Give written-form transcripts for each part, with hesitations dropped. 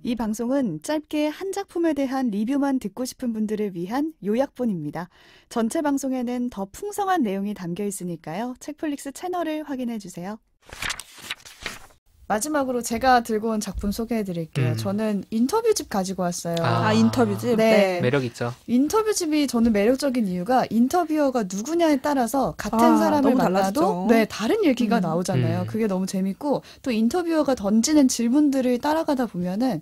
이 방송은 짧게 한 작품에 대한 리뷰만 듣고 싶은 분들을 위한 요약본입니다. 전체 방송에는 더 풍성한 내용이 담겨 있으니까요. 책플릭스 채널을 확인해 주세요. 마지막으로 제가 들고 온 작품 소개해드릴게요. 저는 인터뷰집 가지고 왔어요. 인터뷰집? 네. 매력 있죠. 인터뷰집이 저는 매력적인 이유가 인터뷰어가 누구냐에 따라서 같은 사람을 만나도 다른 얘기가 나오잖아요. 그게 너무 재밌고 또 인터뷰어가 던지는 질문들을 따라가다 보면은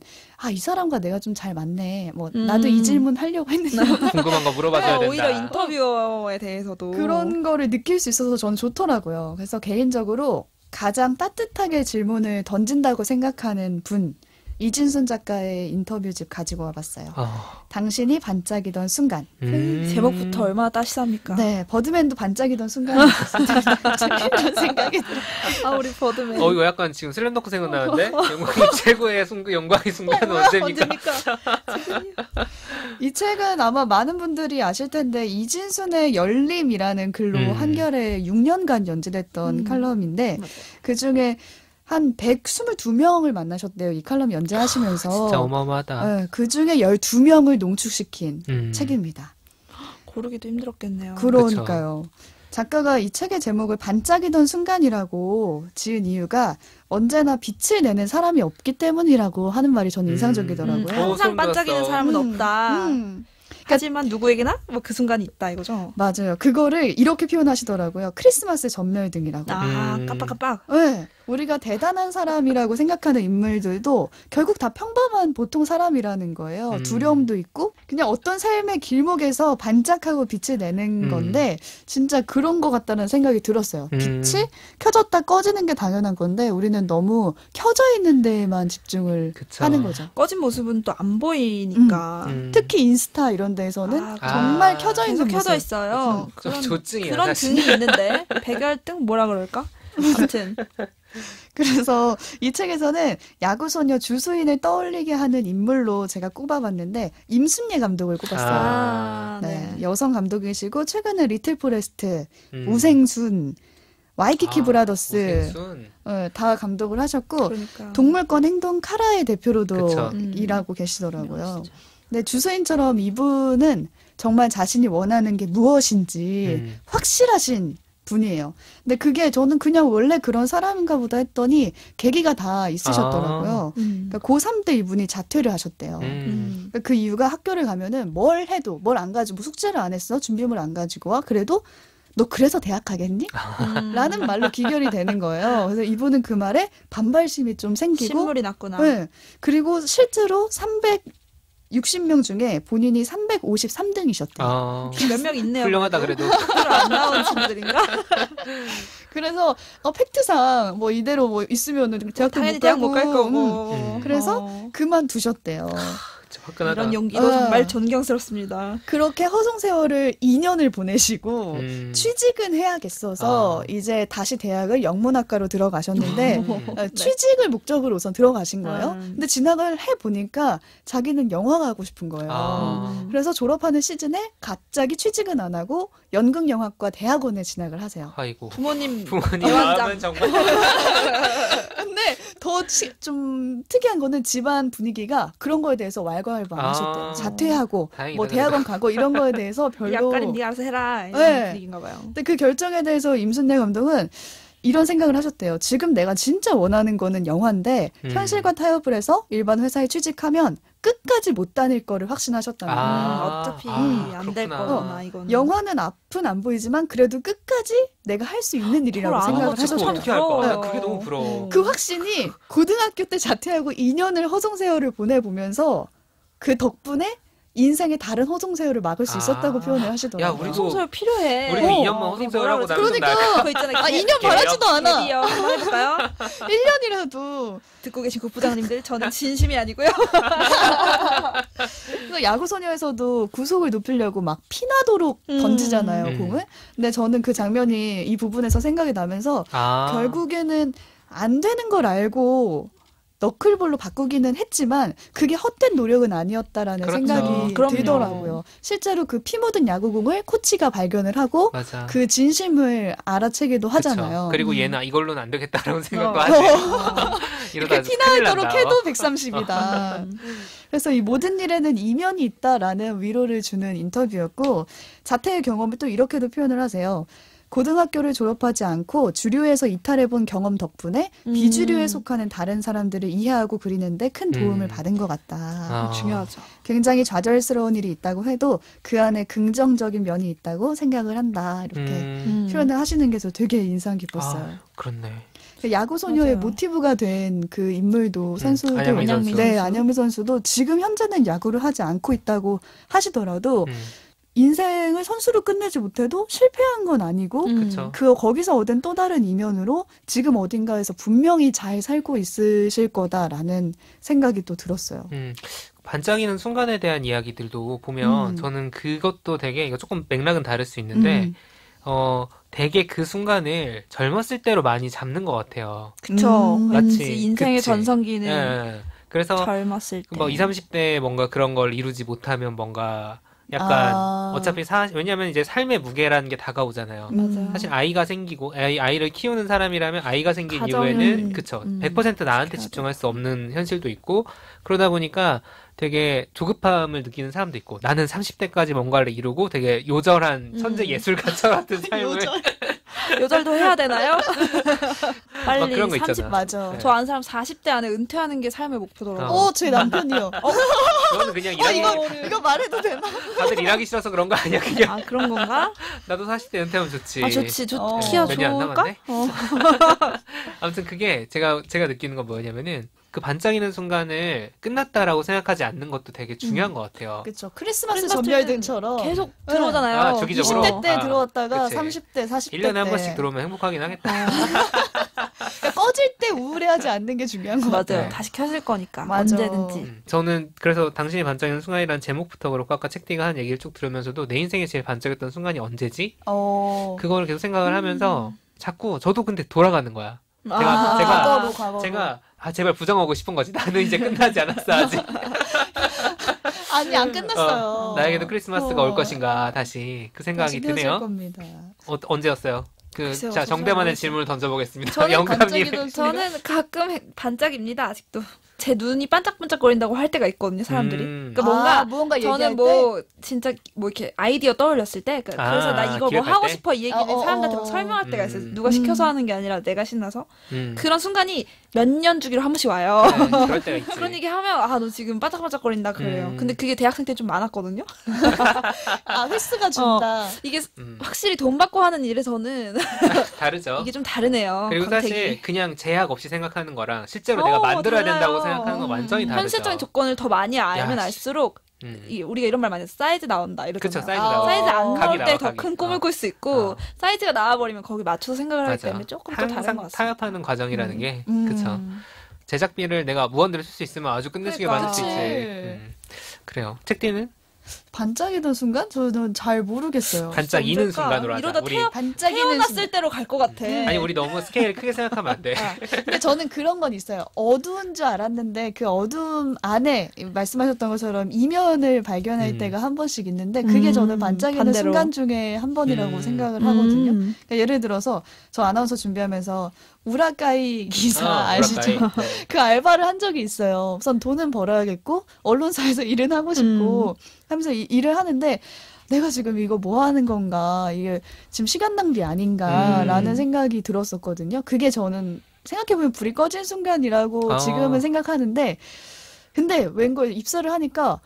이 사람과 내가 좀 잘 맞네. 나도 이 질문 하려고 했는데 궁금한 거 물어봐줘야 된다. 오히려 인터뷰어에 대해서도 그런 거를 느낄 수 있어서 저는 좋더라고요. 그래서 개인적으로 가장 따뜻하게 질문을 던진다고 생각하는 분, 이진순 작가의 인터뷰집 가지고 와봤어요. 당신이 반짝이던 순간. 제목부터 얼마나 따시합니까? 네, 버드맨도 반짝이던 순간이 있었습니다. 이런 생각이 들어요. 우리 버드맨. 이거 약간 지금 슬램덩크 생각나는데? 영광이 최고의 영광의 순간은 언제입니까? 이 책은 아마 많은 분들이 아실 텐데 이진순의 열림이라는 글로 한겨레 6년간 연재됐던 칼럼인데 그중에 한 122명을 만나셨대요. 이 칼럼 연재하시면서. 진짜 어마어마하다. 네, 그중에 12명을 농축시킨 책입니다. 고르기도 힘들었겠네요. 그러니까요. 그쵸. 작가가 이 책의 제목을 반짝이던 순간이라고 지은 이유가 언제나 빛을 내는 사람이 없기 때문이라고 하는 말이 저는 인상적이더라고요. 항상 반짝이는 사람은 없다. 하지만 누구에게나 그 순간이 있다 이거죠. 맞아요. 그거를 이렇게 표현하시더라고요. 크리스마스 전멸등이라고. 깜빡깜빡. 네. 우리가 대단한 사람이라고 생각하는 인물들도 결국 다 평범한 보통 사람이라는 거예요. 두려움도 있고 그냥 어떤 삶의 길목에서 반짝하고 빛을 내는 건데 진짜 그런 것 같다는 생각이 들었어요. 빛이 켜졌다 꺼지는 게 당연한 건데 우리는 너무 켜져 있는 데에만 집중을 하는 거죠. 꺼진 모습은 또 안 보이니까. 특히 인스타 이런 데에서는 정말 켜져 있는 모습. 켜져 있어요. 조증이야, 그런 등이 있는데 백열등 뭐라 그럴까? 아무튼 그래서 이 책에서는 야구소녀 주수인을 떠올리게 하는 인물로 제가 꼽아봤는데 임순례 감독을 꼽았어요. 네. 여성 감독이시고 최근에 리틀 포레스트, 우생순, 와이키키 브라더스 다 감독을 하셨고 동물권 행동 카라의 대표로도 일하고 계시더라고요. 근데 주수인처럼 이분은 정말 자신이 원하는 게 무엇인지 확실하신 분이에요. 근데 그게 저는 그냥 원래 그런 사람인가 보다 했더니 계기가 다 있으셨더라고요. 그러니까 고3 때 이분이 자퇴를 하셨대요. 그러니까 그 이유가 학교를 가면은 뭘 해도 뭘 안 가지고 숙제를 안 했어? 준비물 안 가지고 와? 그래도 너 그래서 대학 가겠니? 라는 말로 기결이 되는 거예요. 그래서 이분은 그 말에 반발심이 좀 생기고 신물이 났구나. 네. 그리고 실제로 360명 중에 본인이 353등이셨대요. 몇 명 있네요. 훌륭하다 그래도. 안 나온 친구들인가? 그래서 팩트상 이대로 있으면은 대학도 당연히 대학 못 갈 거고. 그래서 그만두셨대요. 화끈하다. 이런 용기도 정말 존경스럽습니다. 그렇게 허송세월을 2년을 보내시고 취직은 해야겠어서 이제 다시 대학을 영문학과로 들어가셨는데 취직을 목적으로 우선 들어가신 거예요. 근데 진학을 해보니까 자기는 영화가 하고 싶은 거예요. 그래서 졸업하는 시즌에 갑자기 취직은 안 하고 연극영화과 대학원에 진학을 하세요. 아이고. 부모님 마음은 정말. 근데 더 좀 특이한 거는 집안 분위기가 그런 거에 대해서 왈가왈부 안 하셨대요. 자퇴하고 다행이다, 대학원 가고 이런 거에 대해서 별로. 약간은 네가 알아서 해라 이런 분위기인가 봐요. 근데 그 결정에 대해서 임순례 감독은 이런 생각을 하셨대요. 지금 내가 진짜 원하는 거는 영화인데 현실과 타협을 해서 일반 회사에 취직하면 끝까지 못 다닐 거를 확신하셨다는 거예요. 어차피 안 될 거구나 이거는. 영화는 앞은 안 보이지만 그래도 끝까지 내가 할 수 있는 일이라고 생각을 하셨대요. 어떻게 할까? 그게 너무 부러워. 그 확신이 고등학교 때 자퇴하고 2년을 허송세월을 보내보면서 그 덕분에 인생의 다른 허송세월을 막을 수 있었다고 표현을 하시더라고요. 야, 우리도 허송세월 필요해. 우리도 2년만 허송세월하고 나면 그러니까 그거 있잖아요. 2년 바라지도 않아. 드디어 한번 해볼까요? 1년이라도. 듣고 계신 국부장님들 저는 진심이 아니고요. 야구소녀에서도 구속을 높이려고 막 피나도록 던지잖아요, 공을. 근데 저는 그 장면이 이 부분에서 생각이 나면서 결국에는 안 되는 걸 알고 너클볼로 바꾸기는 했지만 그게 헛된 노력은 아니었다라는 그렇죠. 생각이 그럼요. 들더라고요. 실제로 그 피 묻은 야구공을 코치가 발견을 하고 맞아. 그 진심을 알아채기도 하잖아요. 그리고 얘는 이걸로는 안 되겠다라는 생각도 어. 하지. 이러다 피 큰일 나도록 난다. 해도 130이다. 그래서 이 모든 일에는 이면이 있다라는 위로를 주는 인터뷰였고 자퇴의 경험을 또 이렇게도 표현을 하세요. 고등학교를 졸업하지 않고 주류에서 이탈해본 경험 덕분에 비주류에 속하는 다른 사람들을 이해하고 그리는데 큰 도움을 받은 것 같다. 중요하죠. 굉장히 좌절스러운 일이 있다고 해도 그 안에 긍정적인 면이 있다고 생각을 한다. 이렇게 표현을 하시는 게 저 되게 인상 깊었어요. 그렇네. 야구 소녀의 맞아요. 모티브가 된 그 인물도 선수도 안현미 선수. 네, 안현미 선수도 지금 현재는 야구를 하지 않고 있다고 하시더라도 인생을 선수로 끝내지 못해도 실패한 건 아니고 그쵸. 거기서 얻은 또 다른 이면으로 지금 어딘가에서 분명히 잘 살고 있으실 거다라는 생각이 또 들었어요. 반짝이는 순간에 대한 이야기들도 보면 저는 그것도 되게 이거 조금 맥락은 다를 수 있는데 되게 그 순간을 젊었을 때로 많이 잡는 것 같아요. 그쵸. 왠지 마치, 인생의 그치. 전성기는 예. 그래서 젊었을 때. 뭐 20, 30대에 뭔가 그런 걸 이루지 못하면 뭔가 약간 어차피 왜냐면 이제 삶의 무게라는 게 다가오잖아요. 맞아요. 사실 아이가 생기고 아이를 키우는 사람이라면 아이가 생긴 가정은, 이후에는 그쵸 100% 나한테 집중할 수 없는 현실도 있고 그러다 보니까 되게 조급함을 느끼는 사람도 있고 나는 30대까지 뭔가를 이루고 되게 요절한 천재 예술가처 같은 삶을 요절도 해야 되나요? 빨리 막 그런 거 30, 있잖아. 맞아. 네. 저 아는 사람 40대 안에 은퇴하는 게 삶의 목표더라고요. 제 남편이요. 그거는 그냥 일하기 이거 말해도 되나? 다들 일하기 싫어서 그런 거 아니야 그냥 아, 그런 건가? 나도 40대 은퇴하면 좋지. 아, 좋지. 어. 키가 몇 년 안 좋을까? 남았네? 아무튼 그게 제가 느끼는 건 뭐냐면은 그 반짝이는 순간을 끝났다라고 생각하지 않는 것도 되게 중요한 것 같아요. 그렇죠. 크리스마스 크리스마스 전멸등처럼 계속 네. 들어오잖아요. 아, 주기적으로? 20대 때 아, 들어왔다가 그치. 30대, 40대 1년에 한 때. 번씩 들어오면 행복하긴 하겠다. 그러니까 꺼질 때 우울해하지 않는 게 중요한 것 맞아요. 같아요. 다시 켜질 거니까. 맞아. 언제든지. 저는 그래서 당신이 반짝이는 순간이라는 제목부터 그렇고 아까 책디가 한 얘기를 쭉 들으면서도 내 인생에 제일 반짝였던 순간이 언제지? 그거를 계속 생각을 하면서 자꾸 저도 근데 돌아가는 거야. 제가 제발 부정하고 싶은 거지. 나는 이제 끝나지 않았어 아직. 아니 안 끝났어요. 나에게도 크리스마스가 올 것인가 다시 그 생각이 다시 켜질 드네요. 겁니다. 언제였어요? 글쎄요, 자 저 정대만의 잘 질문을 던져보겠습니다. 저는 영감님. 반짝이는 저는 가끔 반짝입니다. 아직도. 제 눈이 반짝반짝거린다고 할 때가 있거든요, 사람들이. 그러니까 뭔가 얘기할 저는 뭐 진짜 뭐 이렇게 아이디어 떠올렸을 때 그래서 나 이거 뭐 기획할 하고 때? 싶어 이 얘기를 사람들한테 막 설명할 때가 있어요. 누가 시켜서 하는 게 아니라 내가 신나서 그런 순간이 몇 년 주기로 한 번씩 와요. 네, 그럴 때가 있지. 그런 얘기 하면 너 지금 반짝반짝거린다 그래요. 근데 그게 대학생 때 좀 많았거든요. 횟수가 준다. 이게 확실히 돈 받고 하는 일에서는 다르죠. 이게 좀 다르네요. 그리고 컨택이. 사실 그냥 제약 없이 생각하는 거랑 실제로 내가 만들어야 달라요. 된다고 생각하는 건 완전히 다르죠. 현실적인 조건을 더 많이 알면 야, 알수록 우리가 이런 말 많이 해서 사이즈 나온다 이러잖아요. 그쵸, 사이즈 나와. 사이즈 안 각이 나올 때 나와, 더 각이. 큰 꿈을 꿀 수 있고 사이즈가 나와버리면 거기 맞춰서 생각을 하기 맞아. 때문에 조금 또 다른 것 항상 같습니다. 타협하는 과정이라는 게 그쵸. 제작비를 내가 무한대로 쓸 수 있으면 아주 끝내주게 그러니까. 만들 수 있지. 그래요. 책디는? 반짝이던 순간? 저는 잘 모르겠어요. 반짝이는 언제일까? 순간으로 하자. 이러다 우리 태어났을 때로 갈 것 같아. 아니 우리 너무 스케일 크게 생각하면 안 돼. 근데 저는 그런 건 있어요. 어두운 줄 알았는데 그 어둠 안에 말씀하셨던 것처럼 이면을 발견할 때가 한 번씩 있는데 그게 저는 반짝이는 반대로. 순간 중에 한 번이라고 생각을 하거든요. 음. 그러니까 예를 들어서 저 아나운서 준비하면서 우라카이 기사 아시죠? 우라카이. 그 알바를 한 적이 있어요. 우선 돈은 벌어야겠고 언론사에서 일은 하고 싶고 하면서 일을 하는데 내가 지금 이거 뭐 하는 건가 이게 지금 시간 낭비 아닌가라는 생각이 들었었거든요. 그게 저는 생각해보면 불이 꺼진 순간이라고 지금은 생각하는데 근데 웬걸 입사를 하니까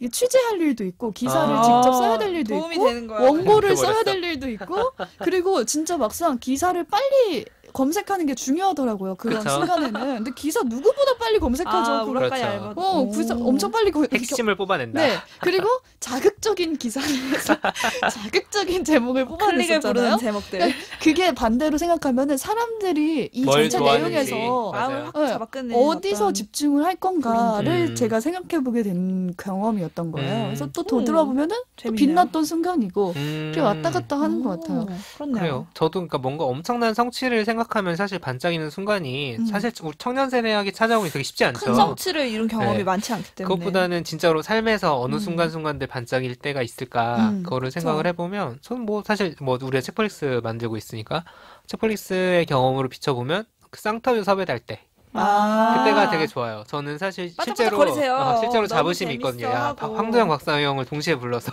이게 취재할 일도 있고 기사를 직접 써야 될 일도 도움이 있고 되는 거야. 원고를 그래버렸어. 써야 될 일도 있고 그리고 진짜 막상 기사를 빨리 검색하는 게 중요하더라고요. 그런 그쵸. 순간에는. 근데 기사 누구보다 빨리 검색하죠. 우라카이 그렇죠. 알바도. 기사 엄청 빨리 핵심을 뽑아낸다. 네. 그리고 자극적인 기사를 해서 자극적인 제목을 클릭을 뽑아냈었잖아요. 부르는 제목들. 그게 반대로 생각하면은 사람들이 이 뭘 전체 좋아하는지. 내용에서 맞아요. 마음을 확 네. 잡아 끝내는 어디서 어떤 집중을 할 건가를 음. 제가 생각해보게 된 경험이었던 거예요. 그래서 또 되돌아보면은 또 재밌네요. 빛났던 순간이고 그게 왔다 갔다 하는 것 같아요. 그렇네요. 그래요. 저도 그러니까 뭔가 엄청난 성취를 생각하는 생각하면 사실 반짝이는 순간이 사실 우리 청년 세대에게 찾아오기 되게 쉽지 않죠. 큰 성취를 이룬 경험이 많지 않기 때문에. 그것보다는 진짜로 삶에서 어느 순간순간들 반짝일 때가 있을까 그거를 생각을 해보면 저는 뭐 사실 뭐 우리가 책플릭스 만들고 있으니까 책플릭스의 경험으로 비춰보면 그 쌍터뷰 섭외할 때 그때가 되게 좋아요. 저는 사실 실제로 자부심이 있거든요. 황도영 박사형을 동시에 불러서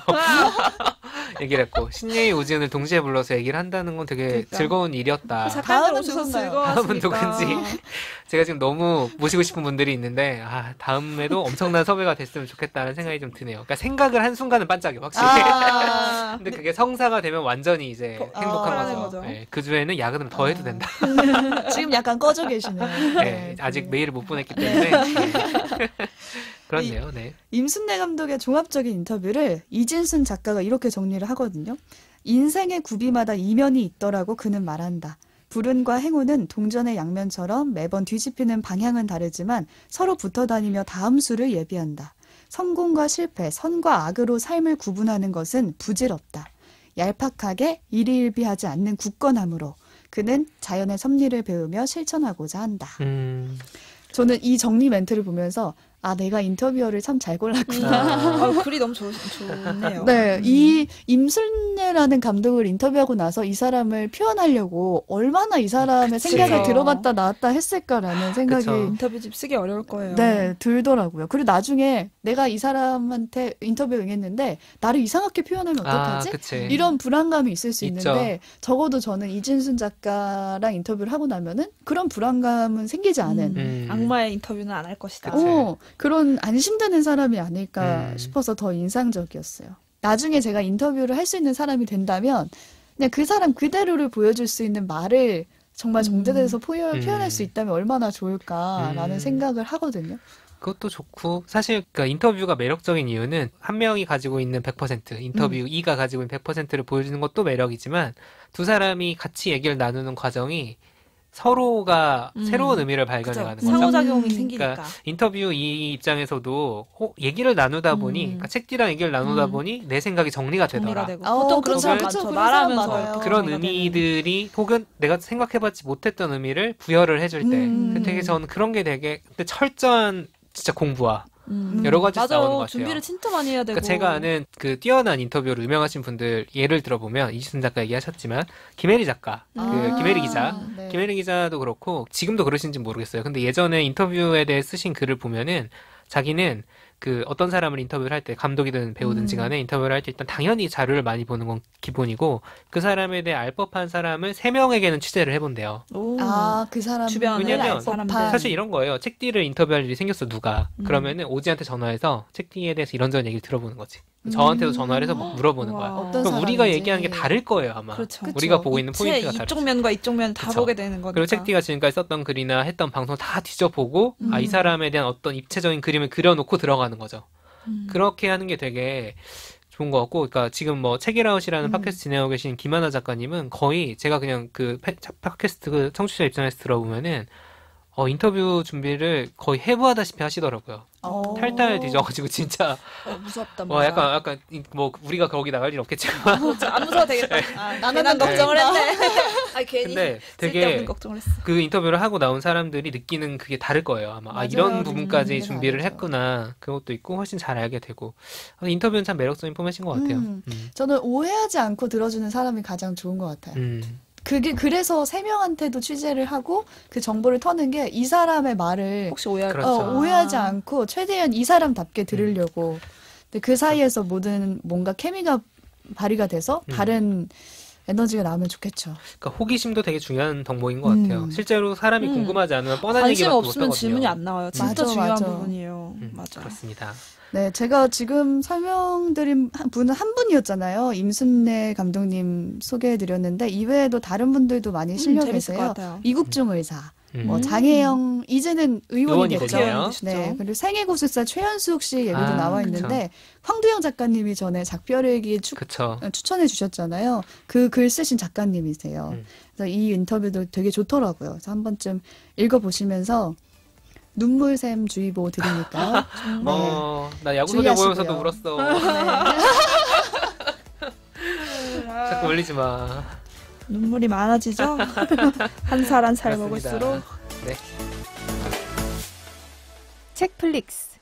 얘기를 했고 신예희 오지은을 동시에 불러서 얘기를 한다는 건 되게 그러니까. 즐거운 일이었다. 다음은 다음은 누군지 제가 지금 너무 모시고 싶은 분들이 있는데 다음에도 엄청난 섭외가 됐으면 좋겠다는 생각이 좀 드네요. 그러니까 생각을 한 순간은 반짝여 확실히. 근데 그게 성사가 되면 완전히 이제 행복한 거죠. 네, 그 주에는 야근을 더 해도 된다. 지금 약간 꺼져 계시네요. 네, 아직 메일을 못 보냈기 때문에. 그렇네요. 네. 임순례 감독의 종합적인 인터뷰를 이진순 작가가 이렇게 정리를 하거든요. 인생의 구비마다 이면이 있더라고 그는 말한다. 불운과 행운은 동전의 양면처럼 매번 뒤집히는 방향은 다르지만 서로 붙어 다니며 다음 수를 예비한다. 성공과 실패, 선과 악으로 삶을 구분하는 것은 부질없다. 얄팍하게 일희일비하지 않는 굳건함으로 그는 자연의 섭리를 배우며 실천하고자 한다. 저는 이 정리 멘트를 보면서 내가 인터뷰어를 참 잘 골랐구나. 글이 너무 좋네요. 네, 이 임순례라는 감독을 인터뷰하고 나서 이 사람을 표현하려고 얼마나 이 사람의 생각을 들어봤다 나왔다 했을까라는 생각이 인터뷰집 쓰기 어려울 거예요. 네, 들더라고요. 그리고 나중에 내가 이 사람한테 인터뷰 응했는데 나를 이상하게 표현하면 어떡하지? 이런 불안감이 있을 수 있는데 적어도 저는 이진순 작가랑 인터뷰를 하고 나면은 그런 불안감은 생기지 않은 악마의 인터뷰는 안 할 것이다. 그런 안심되는 사람이 아닐까 싶어서 더 인상적이었어요. 나중에 제가 인터뷰를 할 수 있는 사람이 된다면 그냥 그 사람 그대로를 보여줄 수 있는 말을 정말 정제돼서 표현할 수 있다면 얼마나 좋을까라는 생각을 하거든요. 그것도 좋고 사실 그러니까 인터뷰가 매력적인 이유는 한 명이 가지고 있는 100% 인터뷰 2가 가지고 있는 100%를 보여주는 것도 매력이지만 두 사람이 같이 얘기를 나누는 과정이 서로가 새로운 의미를 발견해가는 거죠. 상호작용이 생기니까. 그러니까 인터뷰 이 입장에서도 얘기를 나누다 보니 그러니까 책디랑 얘기를 나누다 보니 내 생각이 정리가 되더라. 보통 그런 사람 많죠. 말하면서 그런 의미들이 혹은 내가 생각해봤지 못했던 의미를 부여를 해줄 때 되게 저는 그런 게 되게 근데 철저한 진짜 공부와 여러 가지 나오는 것 같아요. 준비를 진짜 많이 해야 되고. 그러니까 제가 아는 그 뛰어난 인터뷰로 유명하신 분들 예를 들어보면 이지순 작가 얘기하셨지만 김혜리 작가, 김혜리 기자, 네. 김혜리 기자도 그렇고 지금도 그러신지 모르겠어요. 근데 예전에 인터뷰에 대해 쓰신 글을 보면은 자기는 그 어떤 사람을 인터뷰를 할 때 감독이든 배우든지 간에 인터뷰를 할 때 일단 당연히 자료를 많이 보는 건 기본이고 그 사람에 대해 알 법한 사람을 3명에게는 취재를 해본대요. 그 사람 왜냐면 사실 이런 거예요. 책디를 인터뷰할 일이 생겼어 누가. 그러면은 오지한테 전화해서 책디에 대해서 이런저런 얘기를 들어보는 거지. 저한테도 전화를 해서 물어보는 거야. 그럼 우리가 얘기하는 게 다를 거예요 아마. 그렇죠. 우리가 보고 있는 포인트가 다르죠. 이쪽 면과 이쪽 면 다 보게 되는 거니까. 그리고 책디가 지금까지 썼던 글이나 했던 방송 다 뒤져보고 이 사람에 대한 어떤 입체적인 그림을 그려놓고 들어가는 거죠. 그렇게 하는 게 되게 좋은 것 같고, 그러니까 지금 뭐 책이라웃이라는 팟캐스트 진행하고 계신 김하나 작가님은 거의 제가 그냥 그 팟캐스트 그 청취자 입장에서 들어보면은 인터뷰 준비를 거의 해부하다시피 하시더라고요. 탈탈 뒤져가지고 진짜 무섭다. 약간 뭐 우리가 거기 나갈 일 없겠지만 안 무서워 되겠다. 나는 걱정을 했네. 괜히 근데 되게 걱정을 했어. 그 인터뷰를 하고 나온 사람들이 느끼는 그게 다를 거예요. 아마 맞아요. 이런 부분까지 준비를 했구나. 그것도 있고 훨씬 잘 알게 되고 인터뷰는 참 매력적인 포맷인 것 같아요. 저는 오해하지 않고 들어주는 사람이 가장 좋은 것 같아요. 그래서 3명한테도 취재를 하고 그 정보를 터는 게 이 사람의 말을 혹시 오해하지 않고 최대한 이 사람답게 들으려고. 근데 그 사이에서 모든 뭔가 케미가 발휘가 돼서 다른 에너지가 나오면 좋겠죠. 그러니까 호기심도 되게 중요한 덕목인 것 같아요. 실제로 사람이 궁금하지 않으면 뻔한 얘기밖에 못 하거든요. 관심 없으면 질문이 안 나와요. 진짜 중요한 부분이에요. 맞아. 그렇습니다. 네, 제가 지금 설명드린 분은 한 분이었잖아요. 임순례 감독님 소개해드렸는데 이외에도 다른 분들도 많이 실려 계세요. 이국중 의사, 뭐 장혜영 이제는 의원이 됐죠. 네, 그리고 생애고수사 최현숙 씨 얘기도 나와 있는데 황두영 작가님이 전에 작별일기 추천해 주셨잖아요. 그 글 쓰신 작가님이세요. 그래서 이 인터뷰도 되게 좋더라고요. 그래서 한 번쯤 읽어보시면서 눈물샘 주의보 드리니까요. 나 야구소녀 보면서도 울었어. 자꾸 울리지 마. 눈물이 많아지죠? 한 살 한 살 먹을수록. 네. 책플릭스